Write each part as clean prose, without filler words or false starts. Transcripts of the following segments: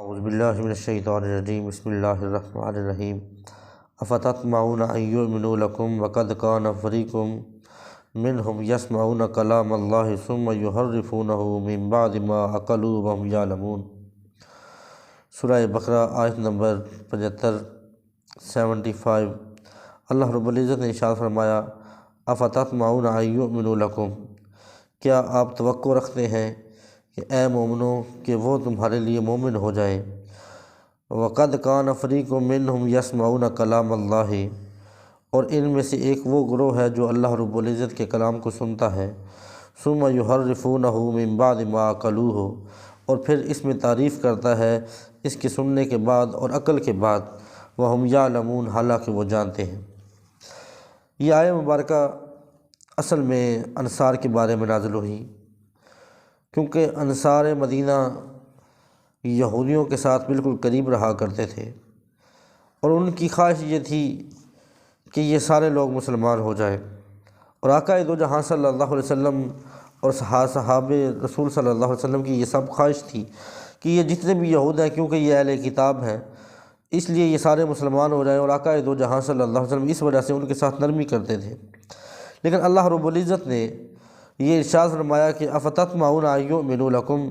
اعوذ باللہ من الشیطان الرجیم بسم اللہ الرحمن الرحیم افتطمعون ان یؤمنوا لکم وقد کان فریق منہم یسمعون کلام اللہ ثم یحرفونہ من بعد ما عقلوا وهم یعلمون۔ سورہ بقرہ آیت نمبر 75 اللہ رب العزت نے ارشاد فرمایا افتطمعون ان یؤمنوا لکم، کیا آپ توقع رکھتے ہیں کہ اے مومنوں کہ وہ تمہارے لیے مومن ہو جائیں۔ وقد کان فریق منہم یسمعون کلام اللہ، اور ان میں سے ایک وہ گروہ ہے جو اللہ رب العزت کے کلام کو سنتا ہے۔ ثم یحرفونہ من بعد ما عقلوہ، اور پھر اس میں تعریف کرتا ہے اس کے سننے کے بعد اور عقل کے بعد، وہم یعلمون، حالانکہ وہ جانتے ہیں۔ یہ آیت مبارکہ اصل میں انصار کے بارے میں نازل ہوئی، کیونکہ انصار مدینہ یہودیوں کے ساتھ بالکل قریب رہا کرتے تھے، اور ان کی خواہش یہ تھی کہ یہ سارے لوگ مسلمان ہو جائیں، اور آقا دو جہاں صلی اللہ علیہ وسلم اور صحابہ رسول صلی اللہ علیہ وسلم کی یہ سب خواہش تھی کہ یہ جتنے بھی یہود ہیں، کیونکہ یہ اہل کتاب ہیں، اس لیے یہ سارے مسلمان ہو جائیں، اور آقا دو جہاں صلی اللہ علیہ وسلم اس وجہ سے ان کے ساتھ نرمی کرتے تھے۔ لیکن اللہ رب العزت نے یہ ارشاد فرمایا کہ افتطمعون ان یؤمنوا لکم،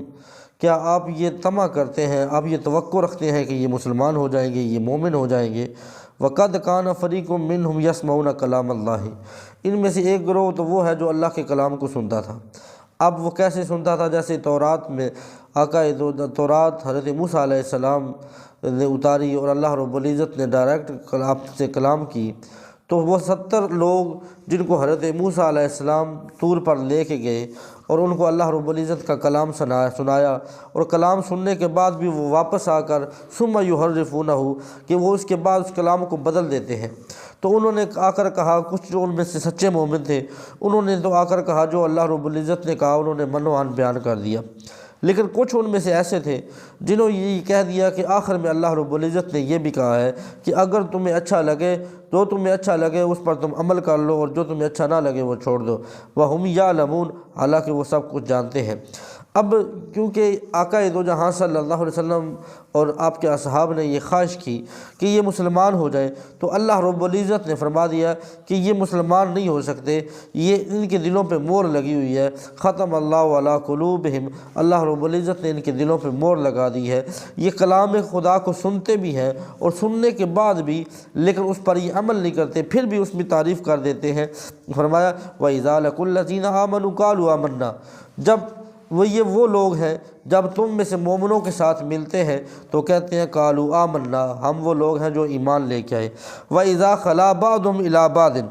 کیا آپ یہ طمع کرتے ہیں، آپ یہ توقع رکھتے ہیں کہ یہ مسلمان ہو جائیں گے، یہ مومن ہو جائیں گے۔ وقد کان فریق منہم یسمعون کلام اللہ، ان میں سے ایک گروہ تو وہ ہے جو اللہ کے کلام کو سنتا تھا۔ اب وہ کیسے سنتا تھا؟ جیسے تورات میں آقا تورات حضرت موسیٰ علیہ السلام نے اتاری اور اللہ رب العزت نے ڈائریکٹ آپ سے کلام کی، تو وہ 70 لوگ جن کو حضرت موسیٰ علیہ السلام طور پر لے کے گئے اور ان کو اللہ رب العزت کا کلام سنایا، اور کلام سننے کے بعد بھی وہ واپس آ کر ثم یحرفونہ، کہ وہ اس کے بعد اس کلام کو بدل دیتے ہیں، تو انہوں نے آ کر کہا، کچھ جو ان میں سے سچے مومن تھے انہوں نے تو آ کر کہا جو اللہ رب العزت نے کہا، انہوں نے من و عن بیان کر دیا۔ لیکن کچھ ان میں سے ایسے تھے جنہوں نے یہ کہہ دیا کہ آخر میں اللہ رب العزت نے یہ بھی کہا ہے کہ اگر تمہیں اچھا لگے، جو تمہیں اچھا لگے اس پر تم عمل کر لو، اور جو تمہیں اچھا نہ لگے وہ چھوڑ دو، وہم یعلمون، حالانکہ وہ سب کچھ جانتے ہیں۔ اب کیونکہ آقا دو جہاں صلی اللہ علیہ وسلم اور آپ کے اصحاب نے یہ خواہش کی کہ یہ مسلمان ہو جائیں، تو اللہ رب العزت نے فرما دیا کہ یہ مسلمان نہیں ہو سکتے، یہ ان کے دلوں پہ مہر لگی ہوئی ہے۔ ختم اللہ علی قلوبہم، اللہ رب العزت نے ان کے دلوں پہ مہر لگا دی ہے، یہ کلام خدا کو سنتے بھی ہیں اور سننے کے بعد بھی لیکن اس پر یہ عمل نہیں کرتے، پھر بھی اس میں تعریف کر دیتے ہیں۔ فرمایا وَإِذَا لَقُوا الَّذِينَ آمَنُوا قَالُوا آمَنَّا، جب وہ لوگ ہیں جب تم میں سے مومنوں کے ساتھ ملتے ہیں تو کہتے ہیں قالوا آمنا، ہم وہ لوگ ہیں جو ایمان لے کے آئے۔ وَإِذَا خَلَا بَعْضُهُمْ إِلَىٰ بَعْضٍ،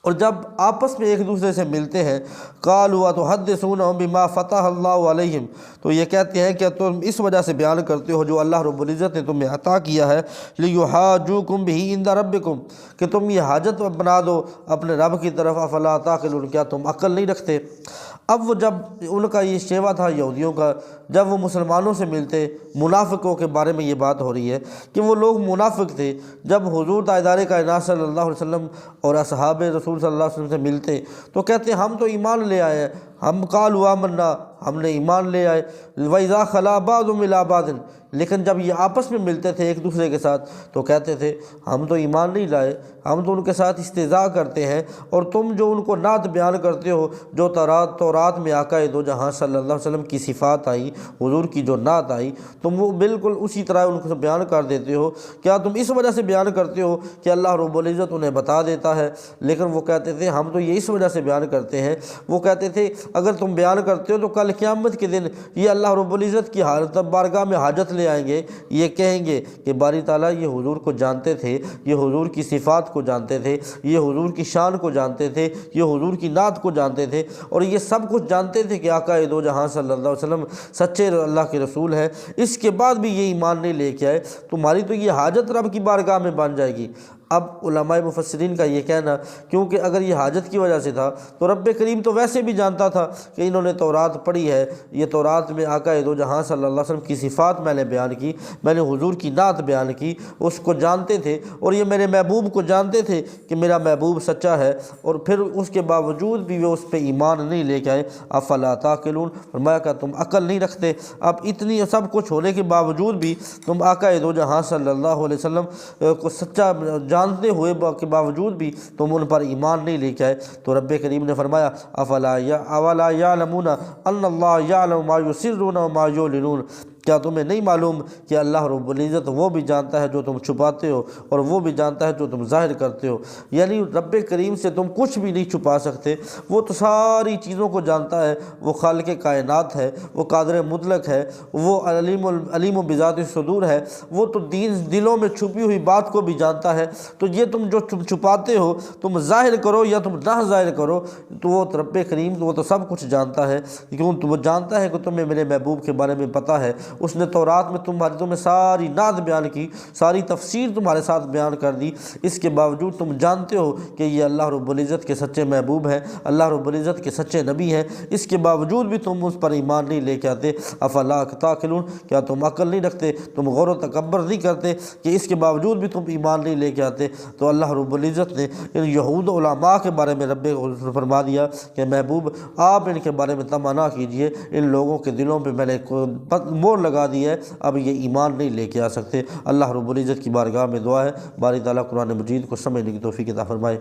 اور جب آپس میں ایک دوسرے سے ملتے ہیں قالوا أَتُحَدِّثُونَهُم بِمَا فَتَحَ اللَّهُ عَلَيْهِمْ، تو یہ کہتے ہیں کہ تم اس وجہ سے بیان کرتے ہو جو اللہ رب العزت نے تمہیں عطا کیا ہے، لِيُحَاجُّوكُم بِهِ عِندَ رَبِّكُم، کہ تم یہ حاجت بنا دو اپنے رب کی طرف، افلا تعقلون، کیا تم عقل نہیں رکھتے؟ اب وہ جب ان کا یہ شیوا تھا یہودیوں کا، جب وہ مسلمانوں سے ملتے، منافقوں کے بارے میں یہ بات ہو رہی ہے کہ وہ لوگ منافق تھے، جب حضور تاجدار کائنات صلی اللہ علیہ وسلم اور اصحاب رسول صلی اللہ علیہ وسلم سے ملتے تو کہتے ہم تو ایمان لے آئے ہیں، ہم قالوا آمنا، ہم نے ایمان لے آئے۔ وَإِذَا خَلَا بَعْضُهُمْ إِلَىٰ بَعْضٍ، لیکن جب یہ آپس میں ملتے تھے ایک دوسرے کے ساتھ تو کہتے تھے ہم تو ایمان نہیں لائے، ہم تو ان کے ساتھ استہزاء کرتے ہیں، اور تم جو ان کو نعت بیان کرتے ہو، جو تورات میں آقا دو جہاں صلی اللہ علیہ وسلم کی صفات آئی، حضور کی جو نعت آئی، تم وہ بالکل اسی طرح ان کو بیان کر دیتے ہو، کیا تم اس وجہ سے بیان کرتے ہو کہ اللہ رب العزت انہیں بتا دیتا ہے؟ لیکن وہ کہتے تھے ہم تو یہ اس وجہ سے بیان کرتے ہیں، وہ کہتے تھے اگر تم بیان کرتے ہو تو کل قیامت کے دن یہ اللہ رب العزت کی بارگاہ میں حاجت لے آئیں گے، یہ کہیں گے کہ باری تعالیٰ یہ حضور کو جانتے تھے، یہ حضور کی صفات کو جانتے تھے، یہ حضور کی شان کو جانتے تھے، یہ حضور کی نعت کو جانتے تھے، اور یہ سب کچھ جانتے تھے کہ آقا دو جہاں صلی اللہ علیہ وسلم سچے اللہ کے رسول ہیں، اس کے بعد بھی یہ ایمان نہیں لے کے آئے، تمہاری تو یہ حاجت رب کی بارگاہ میں بن جائے گی۔ اب علماء مفسرین کا یہ کہنا، کیونکہ اگر یہ حاجت کی وجہ سے تھا تو رب کریم تو ویسے بھی جانتا تھا کہ انہوں نے تورات پڑھی ہے، یہ تورات میں آقا دو جہاں صلی اللہ علیہ وسلم کی صفات میں نے بیان کی، میں نے حضور کی نعت بیان کی، اس کو جانتے تھے، اور یہ میرے محبوب کو جانتے تھے کہ میرا محبوب سچا ہے، اور پھر اس کے باوجود بھی وہ اس پہ ایمان نہیں لے کے آئے۔ افلا تعقلون، فرمایا کہ تم عقل نہیں رکھتے؟ اب اتنی سب کچھ ہونے کے باوجود بھی تم آقا دو جہاں صلی اللہ علیہ وسلم کو سچا جانتے ہوئے کے باوجود بھی تم ان پر ایمان نہیں لے کے آئے۔ تو رب کریم نے فرمایا اولا یعلمون ان اللہ یعلم ما یسرون وما یعلنون، کیا تمہیں نہیں معلوم کہ اللہ رب العزت وہ بھی جانتا ہے جو تم چھپاتے ہو اور وہ بھی جانتا ہے جو تم ظاہر کرتے ہو؟ یعنی رب کریم سے تم کچھ بھی نہیں چھپا سکتے، وہ تو ساری چیزوں کو جانتا ہے، وہ خالق کائنات ہے، وہ قادر مطلق ہے، وہ علیم بذات الصدور ہے، وہ تو دلوں میں چھپی ہوئی بات کو بھی جانتا ہے۔ تو یہ تم جو چھپاتے ہو، تم ظاہر کرو یا تم نہ ظاہر کرو، تو وہ رب کریم وہ تو سب کچھ جانتا ہے، کیوں وہ جانتا ہے کہ تمہیں میرے محبوب کے بارے میں پتہ ہے۔ اس نے تورات میں تمہیں ساری نعت بیان کی، ساری تفسیر تمہارے ساتھ بیان کر دی، اس کے باوجود تم جانتے ہو کہ یہ اللہ رب العزت کے سچے محبوب ہیں، اللہ رب العزت کے سچے نبی ہیں، اس کے باوجود بھی تم اس پر ایمان نہیں لے کے آتے۔ افلا تعقلون، کیا تم عقل نہیں رکھتے، تم غور و تکبر نہیں کرتے کہ اس کے باوجود بھی تم ایمان نہیں لے کے آتے؟ تو اللہ رب العزت نے ان یہود علماء کے بارے میں رب فرما دیا کہ محبوب آپ ان کے بارے میں طمع نہ کیجئے، ان لوگوں کے دلوں پہ میں نے مور لگا دی ہے، اب یہ ایمان نہیں لے کے آ سکتے۔ اللہ رب العزت کی بارگاہ میں دعا ہے باری تعالیٰ قرآن مجید کو سمجھنے کی توفیق عطا فرمائے۔